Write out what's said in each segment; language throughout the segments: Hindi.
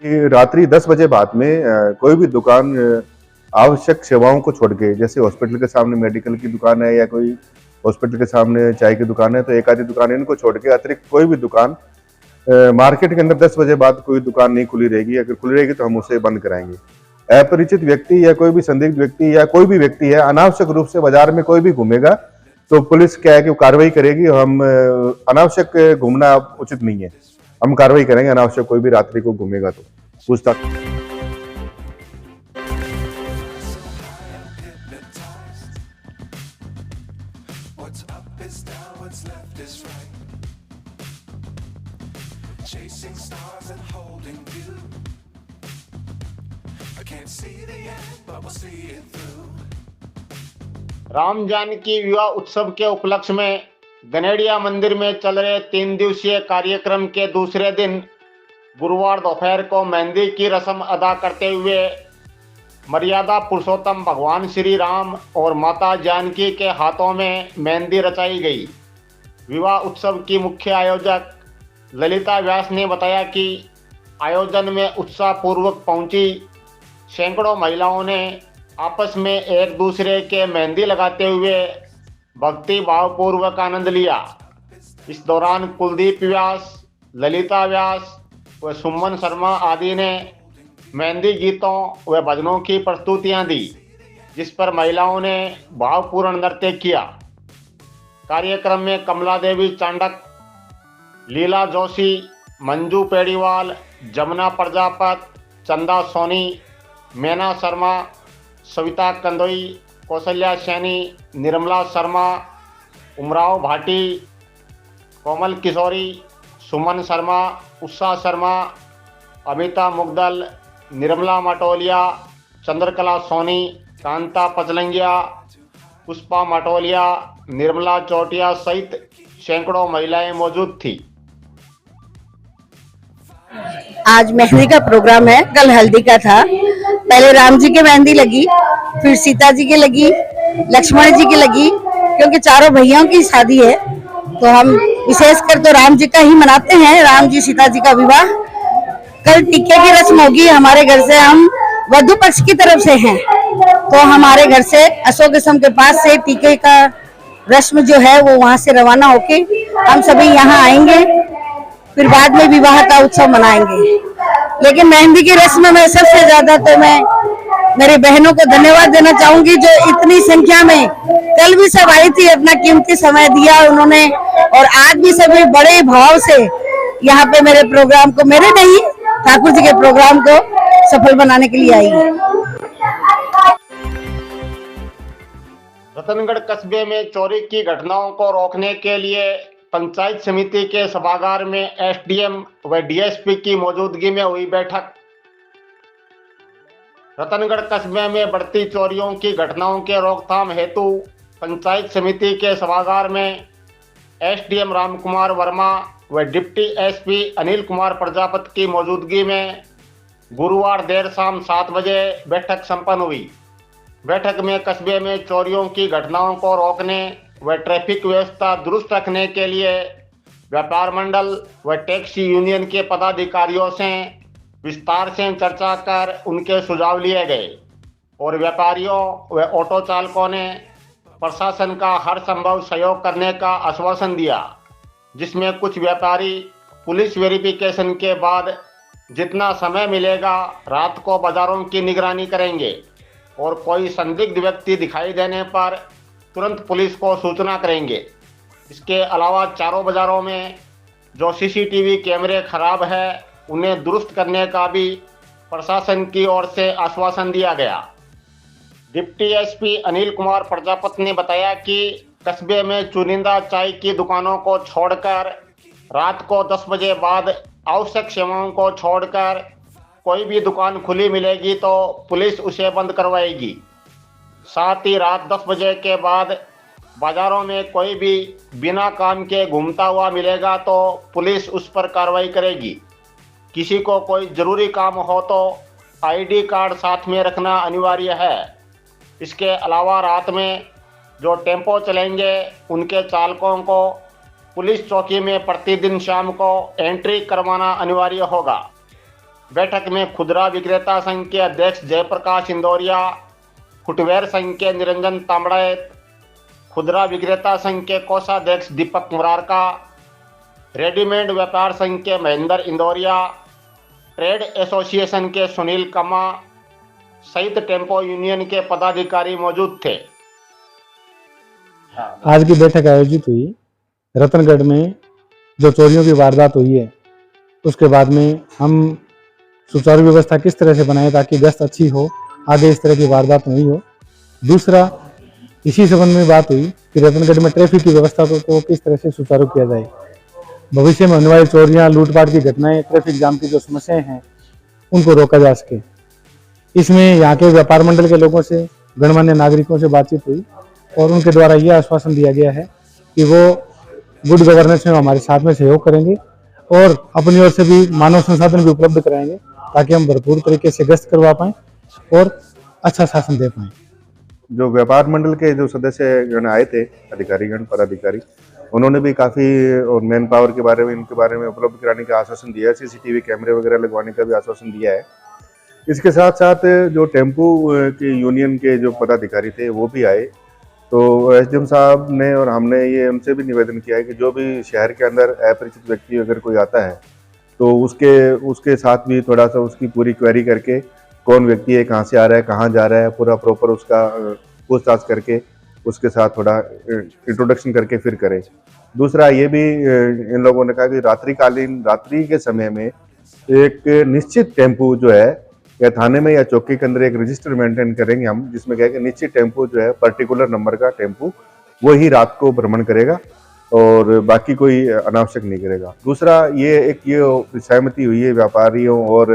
कि रात्रि 10 बजे बाद में कोई भी दुकान आवश्यक सेवाओं को छोड़ के, जैसे हॉस्पिटल के सामने मेडिकल की दुकान है या कोई हॉस्पिटल के सामने चाय की दुकान है, तो एक आधी दुकान इनको छोड़ के अतिरिक्त कोई भी दुकान मार्केट के अंदर 10 बजे बाद कोई दुकान नहीं खुली रहेगी। अगर खुली रहेगी तो हम उसे बंद कराएंगे। अपरिचित व्यक्ति या कोई भी संदिग्ध व्यक्ति या कोई भी व्यक्ति है अनावश्यक रूप से बाजार में कोई भी घूमेगा तो पुलिस क्या है कि कार्रवाई करेगी। हम अनावश्यक घूमना उचित नहीं है, हम कार्रवाई करेंगे अनावश्यक कोई भी रात्रि को घूमेगा तो पूछताछ। Chasing stars and holding you. I can't see the end, but we'll see it through. Ram Janaki विवाह उत्सव के उपलक्ष्य में गनेडिया मंदिर में चल रहे 3 दिवसीय कार्यक्रम के दूसरे दिन गुरुवार दोपहर को मेहंदी की रस्म अदा करते हुए मर्यादा पुरुषोत्तम भगवान श्री राम और माता जानकी के हाथों में मेहंदी रचाई गई। विवाह उत्सव की मुख्य आयोजक ललिता व्यास ने बताया कि आयोजन में उत्साहपूर्वक पहुंची सैकड़ों महिलाओं ने आपस में एक दूसरे के मेहंदी लगाते हुए भक्ति भावपूर्वक आनंद लिया। इस दौरान कुलदीप व्यास, ललिता व्यास व सुमन शर्मा आदि ने मेहंदी गीतों व भजनों की प्रस्तुतियां दी, जिस पर महिलाओं ने भावपूर्ण नृत्य किया। कार्यक्रम में कमला देवी चांडक, लीला जोशी, मंजू पेड़ीवाल, जमुना प्रजापत, चंदा सोनी, मैना शर्मा, सविता कंदोई, कौशल्या सैनी, निर्मला शर्मा, उमराव भाटी, कोमल किशोरी, सुमन शर्मा, उषा शर्मा, अमिता मुगदल, निर्मला मटोलिया, चंद्रकला सोनी, कांता पचलंगिया, पुष्पा मटोलिया, निर्मला चौटिया सहित सैकड़ों महिलाएं मौजूद थी। आज मेहंदी का प्रोग्राम है, कल हल्दी का था। पहले राम जी की मेहंदी लगी, फिर सीता जी की लगी, लक्ष्मण जी की लगी, क्योंकि चारों भैयाओं की शादी है तो हम विशेषकर तो राम जी का ही मनाते हैं, राम जी सीता जी का विवाह। कल टीके की रस्म होगी हमारे घर से, हम वधू पक्ष की तरफ से हैं तो हमारे घर से अशोक स्तंभ के पास से टीके का रस्म जो है वो वहां से रवाना होके हम सभी यहाँ आएंगे, फिर बाद में विवाह का उत्सव मनाएंगे। लेकिन मेहंदी की रस्म में सबसे ज्यादा तो मैं मेरी बहनों को धन्यवाद देना चाहूंगी जो इतनी संख्या में कल भी सब आई थी, अपना कीमती समय दिया उन्होंने, और आज भी सभी बड़े भाव से यहाँ पे मेरे प्रोग्राम को, मेरे नहीं ठाकुर जी के प्रोग्राम को सफल बनाने के लिए आई है। रतनगढ़ कस्बे में चोरी की घटनाओं को रोकने के लिए पंचायत समिति के सभागार में एसडीएम व डीएसपी की मौजूदगी में हुई बैठक। रतनगढ़ कस्बे में बढ़ती चोरियों की घटनाओं के रोकथाम हेतु पंचायत समिति के सभागार में एसडीएम रामकुमार वर्मा व डिप्टी एसपी अनिल कुमार प्रजापति की मौजूदगी में गुरुवार देर शाम 7 बजे बैठक संपन्न हुई। बैठक में कस्बे में चोरियों की घटनाओं को रोकने व ट्रैफिक व्यवस्था दुरुस्त रखने के लिए व्यापार मंडल व टैक्सी यूनियन के पदाधिकारियों से विस्तार से चर्चा कर उनके सुझाव लिए गए और व्यापारियों व ऑटो चालकों ने प्रशासन का हर संभव सहयोग करने का आश्वासन दिया, जिसमें कुछ व्यापारी पुलिस वेरिफिकेशन के बाद जितना समय मिलेगा रात को बाजारों की निगरानी करेंगे और कोई संदिग्ध व्यक्ति दिखाई देने पर तुरंत पुलिस को सूचना करेंगे। इसके अलावा चारों बाजारों में जो सीसीटीवी कैमरे खराब है उन्हें दुरुस्त करने का भी प्रशासन की ओर से आश्वासन दिया गया। डिप्टी एसपी अनिल कुमार प्रजापति ने बताया कि कस्बे में चुनिंदा चाय की दुकानों को छोड़कर रात को 10 बजे बाद आवश्यक सेवाओं को छोड़कर कोई भी दुकान खुली मिलेगी तो पुलिस उसे बंद करवाएगी। साथ ही रात 10 बजे के बाद बाजारों में कोई भी बिना काम के घूमता हुआ मिलेगा तो पुलिस उस पर कार्रवाई करेगी। किसी को कोई ज़रूरी काम हो तो आईडी कार्ड साथ में रखना अनिवार्य है। इसके अलावा रात में जो टेम्पो चलेंगे उनके चालकों को पुलिस चौकी में प्रतिदिन शाम को एंट्री करवाना अनिवार्य होगा। बैठक में खुदरा विक्रेता संघ के अध्यक्ष जयप्रकाश इंदौरिया, फुटवेयर संघ के निरंजन तांबड़ेत, खुदरा विक्रेता संघ के कोषाध्यक्ष दीपक मुरारका, रेडीमेड व्यापार संघ के महेंद्र इंदौरिया, ट्रेड एसोसिएशन के सुनील कमा सहित टेम्पो यूनियन के पदाधिकारी मौजूद थे। आज की बैठक आयोजित हुई रतनगढ़ में जो चोरियों की वारदात हुई है उसके बाद में हम सुचारू व्यवस्था किस तरह से बनाए ताकि गश्त अच्छी हो, आगे इस तरह की वारदात नहीं हो। दूसरा, इसी संबंध में बात हुई कि रतनगढ़ में ट्रैफिक की व्यवस्था को किस तरह से सुचारू किया जाए। भविष्य में होने वाली चोरियां, लूटपाट की घटनाएं, ट्रैफिक जाम की जो समस्याएं हैं उनको रोका जा सके। इसमें यहाँ के व्यापार मंडल के लोगों से, गणमान्य नागरिकों से बातचीत हुई और उनके द्वारा यह आश्वासन दिया गया है कि वो गुड गवर्नेंस में हमारे साथ में सहयोग करेंगे और अपनी ओर से भी मानव संसाधन भी उपलब्ध कराएंगे ताकि हम भरपूर तरीके से गश्त करवा पाएं और अच्छा शासन दे पाएं। जो व्यापार मंडल के जो सदस्य आए थे, अधिकारीगण, पदाधिकारी, उन्होंने भी काफ़ी और मैन पावर के बारे में, इनके बारे में उपलब्ध कराने का आश्वासन दिया है। सीसीटीवी कैमरे वगैरह लगवाने का भी आश्वासन दिया है। इसके साथ साथ जो टेम्पू के यूनियन के जो पदाधिकारी थे वो भी आए। तो एसडीएम साहब ने और हमने ये उनसे भी निवेदन किया है कि जो भी शहर के अंदर अपरिचित व्यक्ति अगर कोई आता है तो उसके साथ भी थोड़ा सा उसकी पूरी क्वेरी करके, कौन व्यक्ति है, कहाँ से आ रहा है, कहाँ जा रहा है, पूरा प्रॉपर उसका पूछताछ करके उसके साथ थोड़ा इंट्रोडक्शन करके फिर करें। दूसरा, ये भी इन लोगों ने कहा कि रात्रि के समय में एक निश्चित टेम्पू जो है या थाने में या चौकी के अंदर एक रजिस्टर मेंटेन करेंगे हम, जिसमें क्या है कि निश्चित टेम्पू जो है, पर्टिकुलर नंबर का टेम्पू, वो ही रात को भ्रमण करेगा और बाकी कोई अनावश्यक नहीं करेगा। दूसरा, ये सहमति हुई है व्यापारियों और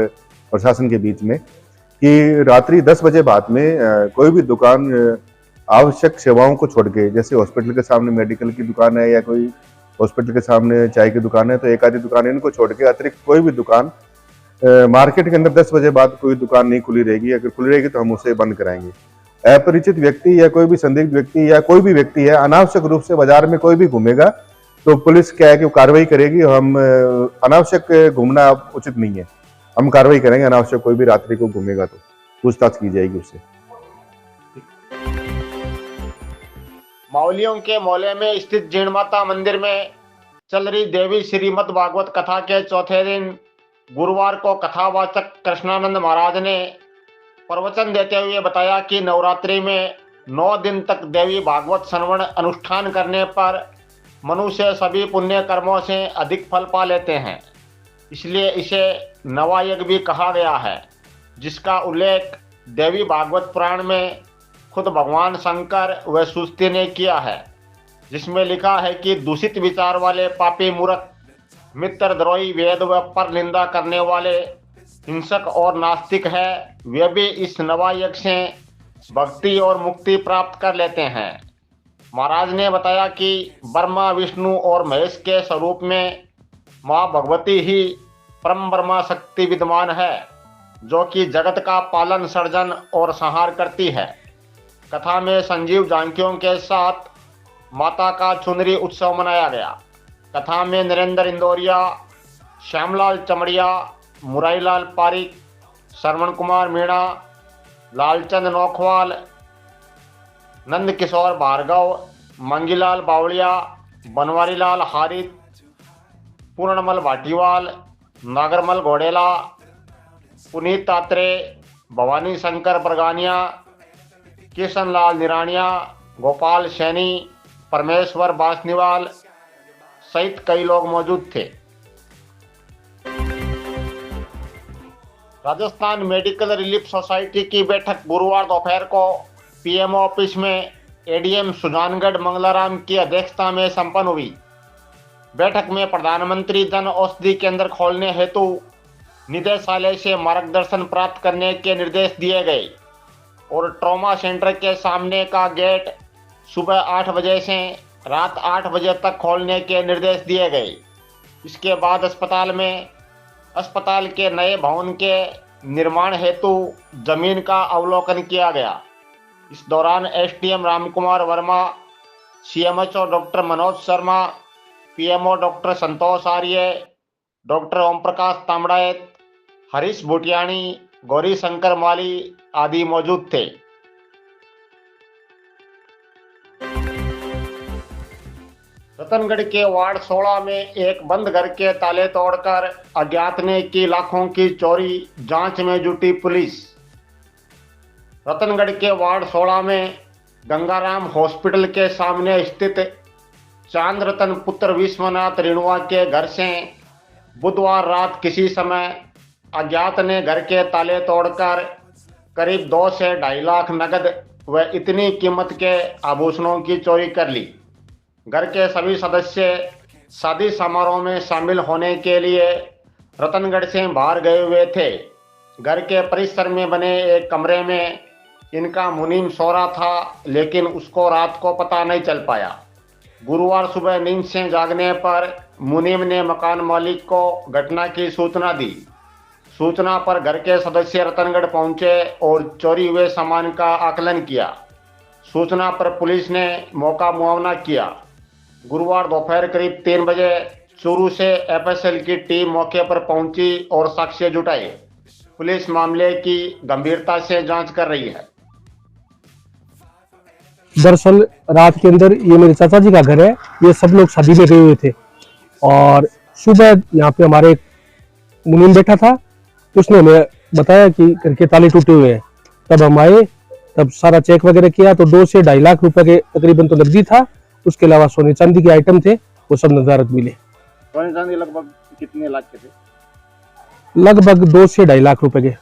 प्रशासन के बीच में कि रात्रि 10 बजे बाद में कोई भी दुकान आवश्यक सेवाओं को छोड़ के, जैसे हॉस्पिटल के सामने मेडिकल की दुकान है या कोई हॉस्पिटल के सामने चाय की दुकान है, तो एक आधी दुकान इनको छोड़ के अतिरिक्त कोई भी दुकान मार्केट के अंदर 10 बजे बाद कोई दुकान नहीं खुली रहेगी। अगर खुली रहेगी तो हम उसे बंद कराएंगे। अपरिचित व्यक्ति या कोई भी संदिग्ध व्यक्ति या कोई भी व्यक्ति है अनावश्यक रूप से बाजार में कोई भी घूमेगा तो पुलिस क्या है कि कार्रवाई करेगी। हम अनावश्यक घूमना उचित नहीं है, हम कार्रवाई करेंगे। अनावश्यक कोई भी रात्रि को घूमेगा तो पूछताछ की जाएगी उससे। मौलियों के मोहल्ले में स्थित जीण माता मंदिर में चल रही देवी श्रीमद् भागवत कथा के चौथे दिन गुरुवार को कथावाचक कृष्णानंद महाराज ने प्रवचन देते हुए बताया कि नवरात्रि में 9 दिन तक देवी भागवत श्रवण अनुष्ठान करने पर मनुष्य सभी पुण्य कर्मों से अधिक फल पा लेते हैं, इसलिए इसे नवायज्ञ भी कहा गया है, जिसका उल्लेख देवी भागवत पुराण में खुद भगवान शंकर व सुस्ति ने किया है, जिसमें लिखा है कि दूषित विचार वाले पापी मूर्ख, मित्रद्रोही, वेद व पर निंदा करने वाले, हिंसक और नास्तिक है, वे भी इस नवायज्ञ से भक्ति और मुक्ति प्राप्त कर लेते हैं। महाराज ने बताया कि ब्रह्मा, विष्णु और महेश के स्वरूप में माँ भगवती ही परम ब्रह्मा शक्ति विद्यमान है, जो कि जगत का पालन, सर्जन और संहार करती है। कथा में संजीव झांकियों के साथ माता का चुनरी उत्सव मनाया गया। कथा में नरेंद्र इंदौरिया, श्यामलाल चमड़िया, मुरारीलाल पारिक, श्रवण कुमार मीणा, लालचंद नौखवाल, नंद किशोर भार्गव, मंगीलाल बावड़िया, बनवारीलाल हारित, पूर्णमल भाटीवाल, नागरमल घोड़ेला, पुनीत तात्रे, भवानी शंकर बरगानिया, किशन लाल निरानिया, गोपाल सैनी, परमेश्वर बासनीवाल सहित कई लोग मौजूद थे। राजस्थान मेडिकल रिलीफ सोसाइटी की बैठक गुरुवार दोपहर को पीएमओ ऑफिस में एडीएम सुजानगढ़ मंगलाराम की अध्यक्षता में संपन्न हुई। बैठक में प्रधानमंत्री जन औषधि केंद्र खोलने हेतु निदेशालय से मार्गदर्शन प्राप्त करने के निर्देश दिए गए और ट्रॉमा सेंटर के सामने का गेट सुबह 8 बजे से रात 8 बजे तक खोलने के निर्देश दिए गए। इसके बाद अस्पताल के नए भवन के निर्माण हेतु जमीन का अवलोकन किया गया। इस दौरान SDM Ramkumar Verma, CMHO doctor Manoj Sharma, PMO doctor Santosh Arya, doctor Om Prakash Tambadet, Harish Bhutiyani, Gauri Shankar Mali आदि मौजूद थे। रतनगढ़ के वार्ड 16 में एक बंद घर के ताले तोड़कर अज्ञात ने की लाखों की चोरी, जांच में जुटी पुलिस। रतनगढ़ के वार्ड 16 में गंगाराम हॉस्पिटल के सामने स्थित चांद रतन पुत्र विश्वनाथ रिणवा के घर से बुधवार रात किसी समय अज्ञात ने घर के ताले तोड़कर करीब 2 से 2.5 लाख नकद व इतनी कीमत के आभूषणों की चोरी कर ली। घर के सभी सदस्य शादी समारोह में शामिल होने के लिए रतनगढ़ से बाहर गए हुए थे। घर के परिसर में बने एक कमरे में इनका मुनीम सो रहा था, लेकिन उसको रात को पता नहीं चल पाया। गुरुवार सुबह नींद से जागने पर मुनीम ने मकान मालिक को घटना की सूचना दी। सूचना पर घर के सदस्य रतनगढ़ पहुंचे और चोरी हुए सामान का आकलन किया। सूचना पर पुलिस ने मौका मुआयना किया। गुरुवार दोपहर करीब 3 बजे चूरू से एफएसएल की टीम मौके पर पहुंची और साक्ष्य जुटाए। पुलिस मामले की गंभीरता से जांच कर रही है। दरअसल रात के अंदर ये मेरे चाचा जी का घर है, ये सब लोग शादी में गए हुए थे और सुबह यहाँ पे हमारे एक मुनीम बैठा था, उसने हमें बताया कि घर के ताले टूटे हुए हैं। तब हम आए, तब सारा चेक वगैरह किया तो 2 से 2.5 लाख रुपए के तकरीबन तो नकदी था, उसके अलावा सोने चांदी के आइटम थे, वो सब नजारत मिले। सोने चांदी लगभग कितने लाख के थे? लगभग 2 से 2.5 लाख रुपए के।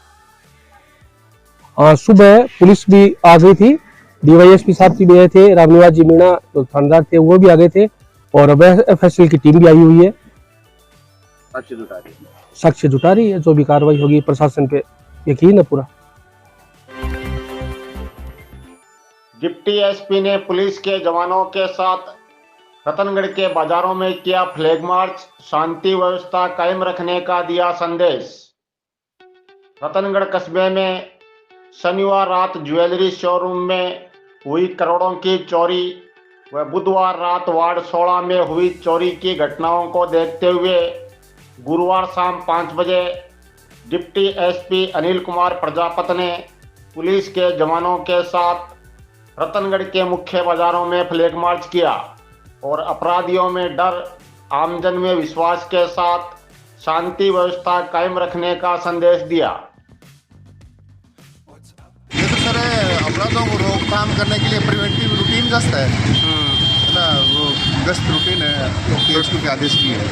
सुबह पुलिस भी आ गई थी, डीवाईएसपी साहब जी भी आए थे, रामनिवास जी मीणा जो थानेदार थे वो भी आ गए थे और अब एफएसएल की टीम भी आई हुई है। साक्ष्य जुटा रही है, जो भी कार्रवाई होगी प्रशासन पे यकीन है पूरा। डिप्टी एसपी ने पुलिस के जवानों के साथ रतनगढ़ के बाजारों में किया फ्लैग मार्च, शांति व्यवस्था कायम रखने का दिया संदेश। रतनगढ़ कस्बे में शनिवार रात ज्वेलरी शोरूम में हुई करोड़ों की चोरी व बुधवार रात वार्ड 16 में हुई चोरी की घटनाओं को देखते हुए गुरुवार शाम 5 बजे डिप्टी एसपी अनिल कुमार प्रजापत ने पुलिस के जवानों के साथ रतनगढ़ के मुख्य बाजारों में फ्लैग मार्च किया और अपराधियों में डर, आमजन में विश्वास के साथ शांति व्यवस्था कायम रखने का संदेश दिया। ये तो सर अपराधों को रोकथाम करने के लिए प्रिवेंटिव रूटीन गश्त है ना, वो गश्त रूटीन है, एसपी के आदेश की है।